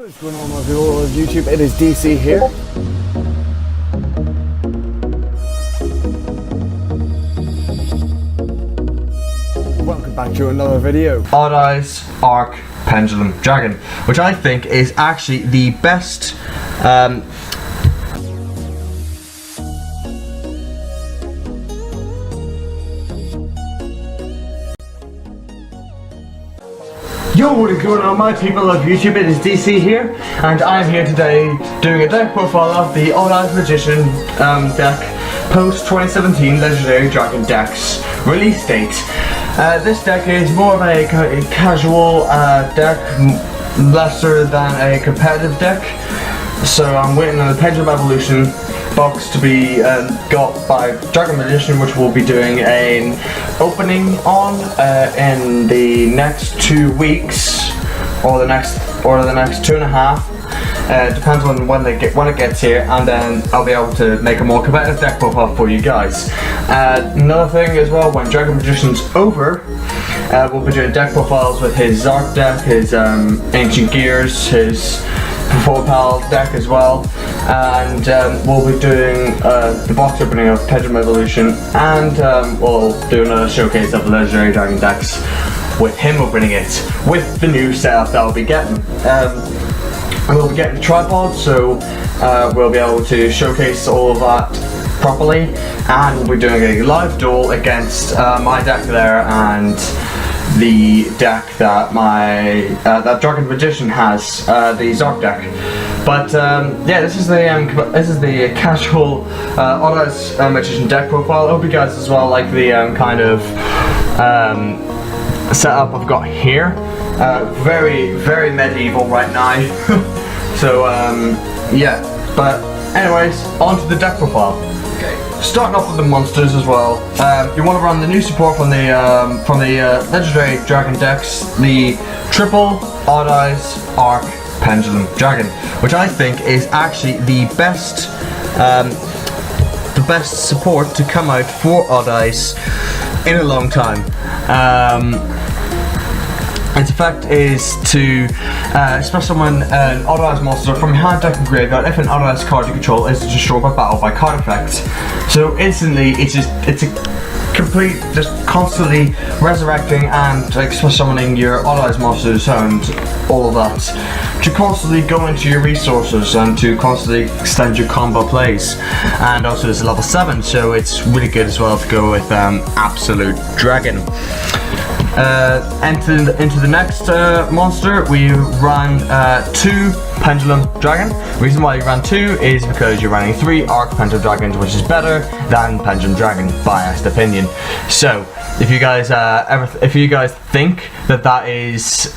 What is going on with the world of YouTube? It is DC here. Welcome back to another video. Odd Eyes Arc Pendulum Dragon, which I think is actually the best Yo, what is going on my people of YouTube? It is DC here, and I am here today doing a deck profile of the Odd Eyes Magician deck post 2017 Legendary Dragon Decks release date. This deck is more of a casual deck, lesser than a competitive deck, so I'm waiting on the Pendulum Evolution box to be got by Dragon Magician, which we'll be doing an opening on in the next 2 weeks, or the next 2.5. Depends on when it gets here, and then I'll be able to make a more competitive deck profile for you guys. Another thing as well, when Dragon Magician's over, we'll be doing deck profiles with his Zark deck, his Ancient Gears, his 4-pal deck as well, and we'll be doing the box opening of Pendulum Evolution, and we'll do another showcase of the Legendary Dragon decks with him opening it with the new setup that I'll be getting. We'll be getting the tripod, so we'll be able to showcase all of that properly, and we'll be doing a live duel against my deck there and the deck that that Dragon Magician has, the Zark deck. But yeah, this is the casual Odd Eyes Magician deck profile. I hope you guys as well like the kind of setup I've got here. Very medieval right now. So yeah, but anyways, on to the deck profile. Okay, starting off with the monsters as well. You want to run the new support from the Legendary Dragon decks, the triple Odd Eyes Arc Pendulum Dragon, which I think is actually the best support to come out for Odd Eyes in a long time. Its effect is to special summon an Odd Eyes monster from your hand, deck, and graveyard if an Odd Eyes card you control is destroyed by battle by card effect. So instantly, it's a complete, just constantly resurrecting and special summoning your Odd Eyes monsters and all of that, to constantly go into your resources and to constantly extend your combo plays. And also it's level 7, so it's really good as well to go with Absolute Dragon. Into the next monster, we ran 2 Pendulum Dragon. The reason why you ran 2 is because you're running 3 Arc Pendulum Dragons, which is better than Pendulum Dragon, biased opinion. So if you guys think that is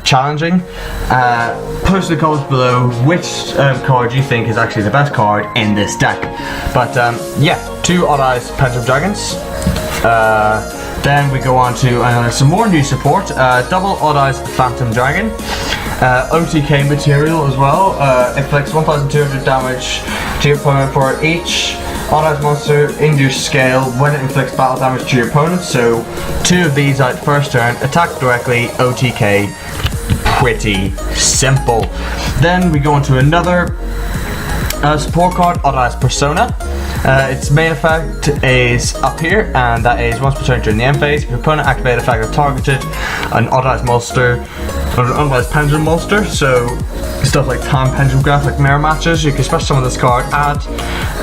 challenging, post in the comments below which card you think is actually the best card in this deck. But yeah, 2 Odd Eyes Pendulum Dragons. Then we go on to some more new support, double Odd Eyes Phantom Dragon, OTK material as well, inflicts 1200 damage to your opponent for each Odd Eyes monster in your scale when it inflicts battle damage to your opponent. So 2 of these out first turn, attack directly, OTK, pretty simple. Then we go into another support card, Odd Eyes Persona. Its main effect is up here, and that is once per turn during the end phase, if your opponent activates effect of targeted an Odd Eyes monster or an Odd Eyes Pendulum monster, so stuff like Time Pendulum Graph, like mirror matches, you can special summon this card, add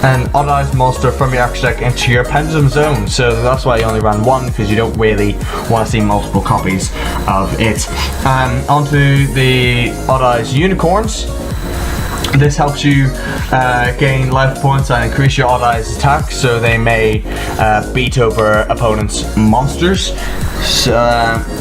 an Odd Eyes monster from your action deck into your Pendulum zone. So that's why you only ran 1, because you don't really want to see multiple copies of it. Onto the Odd Eyes Unicorns. This helps you gain life points and increase your Odd Eyes attack, so they may beat over opponents' monsters. So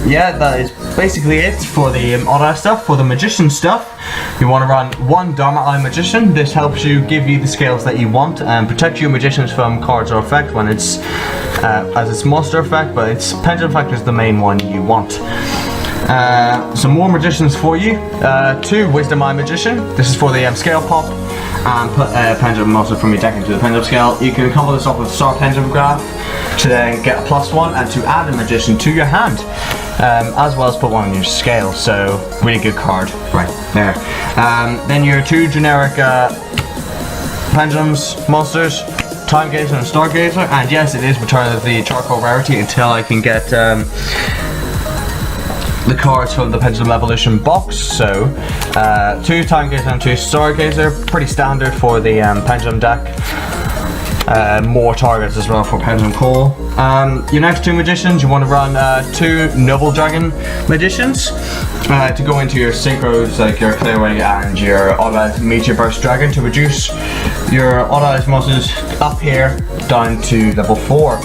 yeah, that is basically it for the Odd Eye stuff. For the Magician stuff, you want to run 1 Dharma Eye Magician. This helps you give you the scales that you want and protect your Magicians from cards or effect when it's as its monster effect, but its Pendulum effect is the main one you want. Some more magicians for you. 2 Wisdom Eye Magician. This is for the scale pop. And put a pendulum monster from your deck into the pendulum scale. You can combo this off with Star Pendulum Graph to then get a +1 and to add a magician to your hand. As well as put one on your scale, so really good card right there. Then your 2 generic pendulums monsters, Time Gazer and Stargazer, and yes, it is Return of the Charcoal rarity until I can get the cards from the Pendulum Evolution box. So 2 Time Gazer and 2 Stargazer, pretty standard for the Pendulum deck. More targets as well for Pendulum Call. Your next 2 magicians, you want to run 2 Noble Dragon magicians to go into your synchros, like your Clearway and your Autoized Meteor Burst Dragon, to reduce your Autoized monsters up here down to level 4.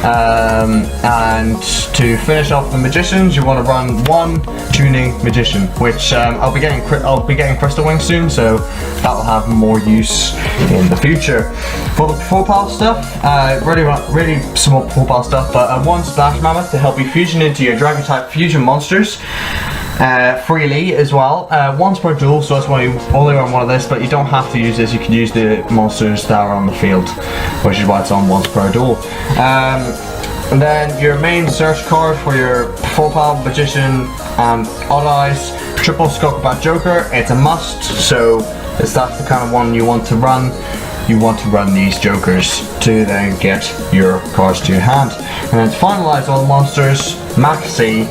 And to finish off the magicians, you want to run 1 tuning magician, which I'll be getting Crystal Wings soon, so that will have more use in the future. For the full pile stuff, really small full pile stuff, but 1 Splash Mammoth to help you fusion into your Dragon type fusion monsters. Freely as well. Once per duel, so that's why you only run 1 of this, but you don't have to use this. You can use the monsters that are on the field, which is why it's on once per duel. And then your main search card for your full pile magician and Odd Eyes, triple Skullcrobat Joker. It's a must, so if that's the kind of one you want to run, you want to run these jokers to then get your cards to your hand. And then to finalize all the monsters, Maxi,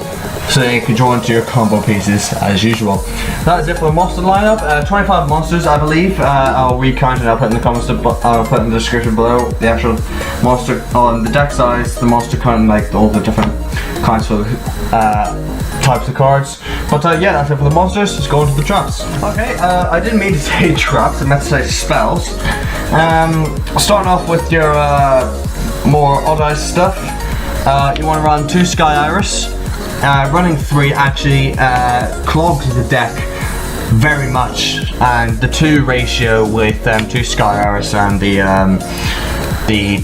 so you can draw into your combo pieces as usual. That is it for the monster lineup. 25 monsters, I believe. I'll recount and I'll put in the comments. I'll put in the description below the actual monster on the deck size, the monster count, like all the different kinds of types of cards. But yeah, that's it for the monsters. Let's go into the traps. Okay, I didn't mean to say traps. I meant to say spells. Starting off with your more odd-eyed stuff. You want to run 2 Sky Iris. Running 3 actually clogs the deck very much, and the 2 ratio with 2 Sky Iris and the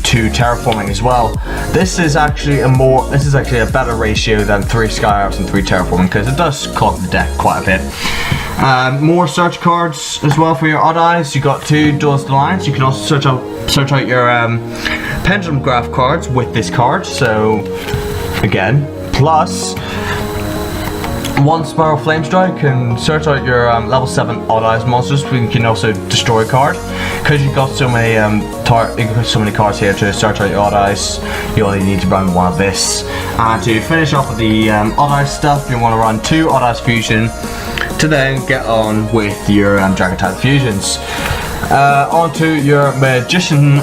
2 terraforming as well. This is actually a better ratio than 3 Sky Iris and 3 terraforming, because it does clog the deck quite a bit. More search cards as well for your odd eyes. You got 2 Duelist Alliance. You can also search out your Pendulum Graph cards with this card. So again, plus 1 Spiral Flame Strike can search out your level 7 Odd Eyes monsters. You can also destroy a card, because you've got so many cards here to search out your Odd Eyes. You only need to run 1 of this. And to finish off with the Odd Eyes stuff, you want to run 2 Odd Eyes Fusion to then get on with your Dragon type fusions. Onto your Magician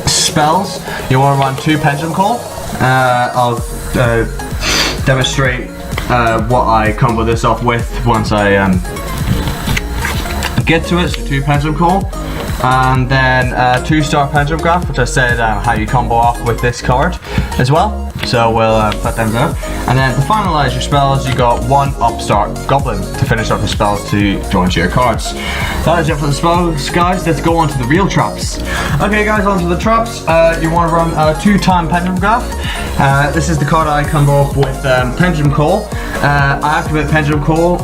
spells, you want to run 2 Pendulum Call. I'll demonstrate what I combo this off with once I get to it. So 2 Pendulum Call, and then 2 Star Pendulum Graph, which I said how you combo off with this card as well. So we'll put them there. And then to finalize your spells, you got 1 Upstart Goblin to finish off your spells to join to your cards. That is it for the spells, guys. Let's go on to the real traps. Okay, guys, on to the traps. You want to run 2 Time Pendulum Graph. This is the card I combo up with Pendulum Call. I activate Pendulum Call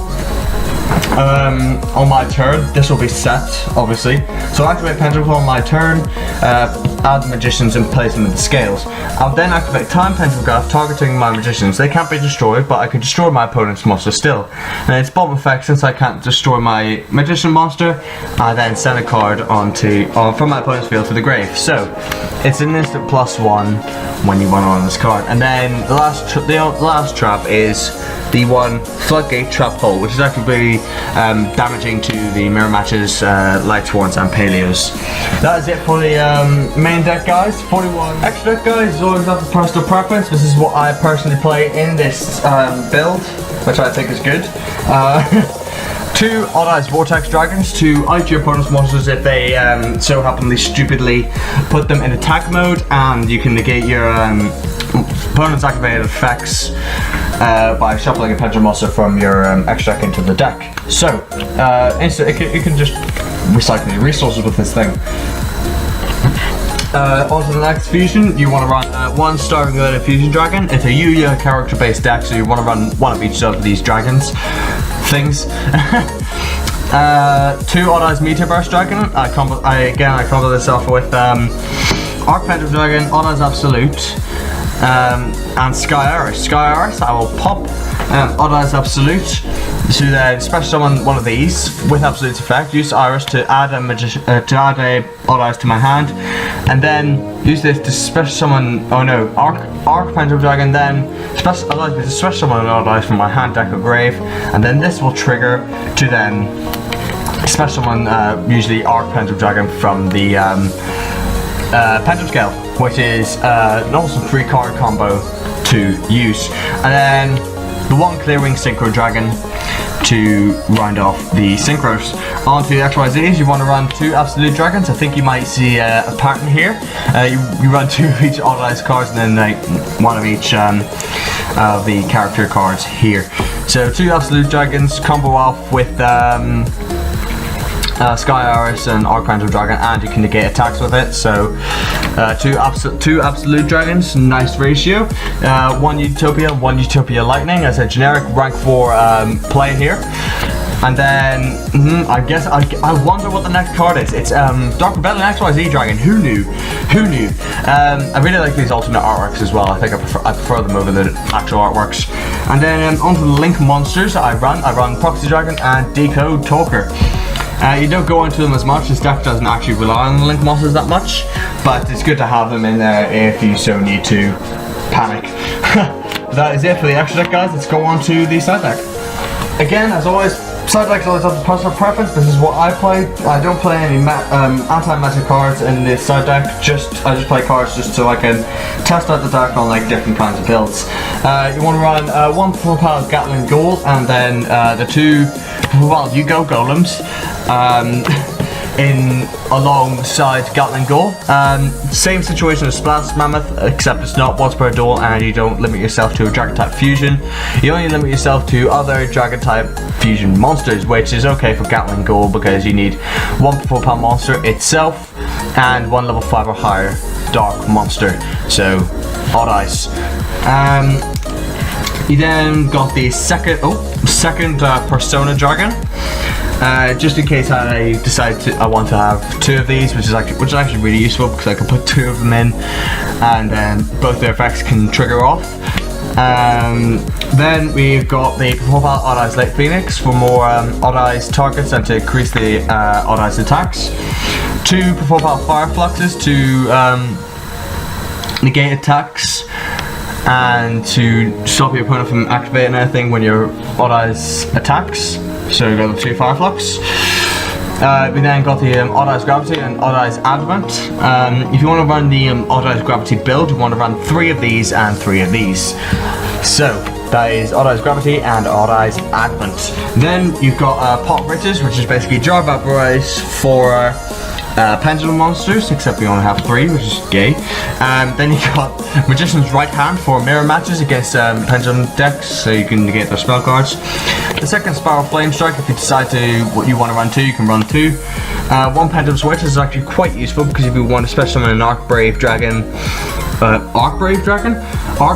on my turn. This will be set, obviously. So I activate Pendulum Call on my turn, add the magicians and place them in the scales. I'll then activate Time Pendulum Graph, targeting my magicians. They can't be destroyed, but I can destroy my opponent's monster still. And it's bomb effect, since I can't destroy my magician monster, I then send a card from my opponent's field to the grave. So it's an instant +1 when you run on this card. And then the last trap is the 1 Floodgate Trap Hole, which is actually damaging to the mirror matches, Light Swords and Paleos. That is it for the main deck, guys. 41 extra deck, guys, is always up to personal preference. This is what I personally play in this build, which I think is good. 2 Odd Eyes Vortex Dragons to out your opponent's monsters if they so happenly stupidly put them in attack mode, and you can negate your opponent's activated effects by shuffling a Pendulum monster from your extra deck into the deck. So you can just recycle your resources with this thing. On to the next fusion, you want to run one Starving Related Fusion Dragon. It's a Yuya character based deck, so you want to run one of each of these dragons things. 2 Odd Eyes Meteor Burst Dragon. I combo this off with Arc Pendulum Dragon, Odd Eyes Absolute, and Sky Iris. Sky Iris, I will pop Odd Eyes Absolute to then special summon one of these with Absolute's effect. Use Iris to add a Odd Eyes to my hand, and then use this to special summon. Oh no, Arc Pendulum Dragon. Then allows me to special summon an Odd Eyes from my hand, deck, or grave, and then this will trigger to then special summon usually Arc Pendulum Dragon from the Pendulum Scale, which is an awesome 3-card combo to use. And then the 1 Clearwing Synchro Dragon to round off the synchros. On to the XYZs, you want to run 2 Absolute Dragons. I think you might see a pattern here. You run 2 of each Odd Eyes cards, and then like 1 of each of the character cards here. So 2 Absolute Dragons combo off with Sky Iris and Arc Pendulum Dragon, and you can negate attacks with it. So 2 Absolute Dragons, nice ratio. 1 Utopia, 1 Utopia Lightning as a generic rank 4 play here. And then I guess I wonder what the next card is. It's Dark Rebellion XYZ Dragon. Who knew? Who knew? I really like these alternate artworks as well. I think I prefer them over the actual artworks. And then onto the Link monsters I run Proxy Dragon and Decode Talker. You don't go into them as much. This deck doesn't actually rely on the Link monsters that much, but it's good to have them in there if you so need to panic. That is it for the extra deck, guys. Let's go on to the side deck. Again, as always, side deck's always up to personal preference. This is what I play. I don't play any anti-meta cards in this side deck. I just play cards just so I can test out the deck on like different kinds of builds. You want to run 1 Propel Gatling Gold, and then the 2 Yugioh Golems alongside Gatling Goal. Same situation as Splash Mammoth, except it's not once per duel, and you don't limit yourself to a Dragon type fusion. You only limit yourself to other Dragon type fusion monsters, which is okay for Gatling Goal because you need 1 4-pound monster itself and 1 level 5 or higher dark monster. So Odd Eyes. You then got the second Persona Dragon. Just in case I decide I want to have 2 of these, which is actually really useful because I can put 2 of them in, and then both their effects can trigger off. Then we've got the Profile Odd Eyes Late Phoenix for more Odd Eyes targets and to increase the Odd Eyes attacks. 2 Profile Fire Fluxes to negate attacks and to stop your opponent from activating anything when your Odd Eyes attacks. So we've got the 2 Fireflux. We then got the Odd Eyes Gravity and Odd Eyes Advent. If you want to run the Odd Eyes Gravity build, you want to run 3 of these and 3 of these. So that is Odd Eyes Gravity and Odd Eyes Advent. Then you've got Pop Riches, which is basically Jar Vaporize for Pendulum monsters, except we only have 3, which is gay. Then you got Magician's Right Hand for mirror matches against Pendulum decks, so you can negate their spell cards. The second Spiral Flame Strike, if you decide what you want to run 2, you can run 2. 1 Pendulum Switch is actually quite useful because if you want to special summon an Arc Brave Dragon, Arc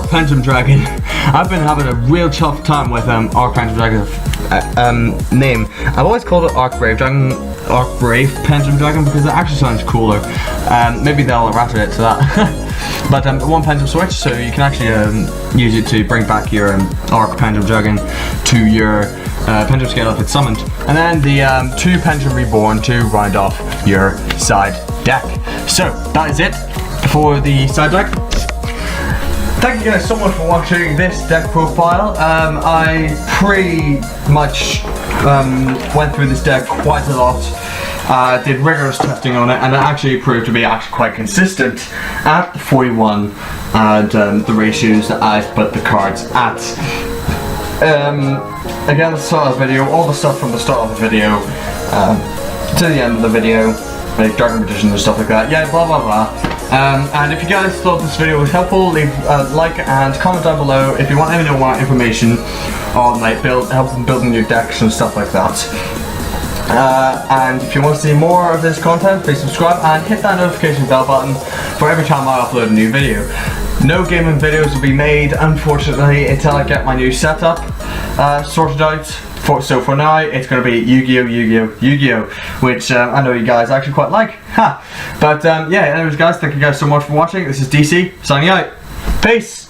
Pendulum Dragon. I've been having a real tough time with Arc Pendulum Dragon's name. I've always called it Arc Brave Pendulum Dragon because it actually sounds cooler. Maybe they'll errata it to that. But 1 Pendulum Switch, so you can actually use it to bring back your Arc Pendulum Dragon to your Pendulum Scale if it's summoned. And then the 2 Pendulum Reborn to round off your side deck. So that is it for the side deck. Thank you guys so much for watching this deck profile. I pretty much went through this deck quite a lot. Did rigorous testing on it, and it actually proved to be quite consistent at 41 and the ratios that I've put the cards at. Again, the start of the video, all the stuff from the start of the video to the end of the video, like Dragon Magician and stuff like that. Yeah, blah blah blah. And if you guys thought this video was helpful, leave a like and comment down below if you want any more information on like helping building your decks and stuff like that. And if you want to see more of this content, please subscribe and hit that notification bell button for every time I upload a new video. No gaming videos will be made, unfortunately, until I get my new setup sorted out. So for now, it's going to be Yugioh, which I know you guys actually quite like. Ha! But yeah, anyways guys, thank you guys so much for watching. This is DC, signing out. Peace!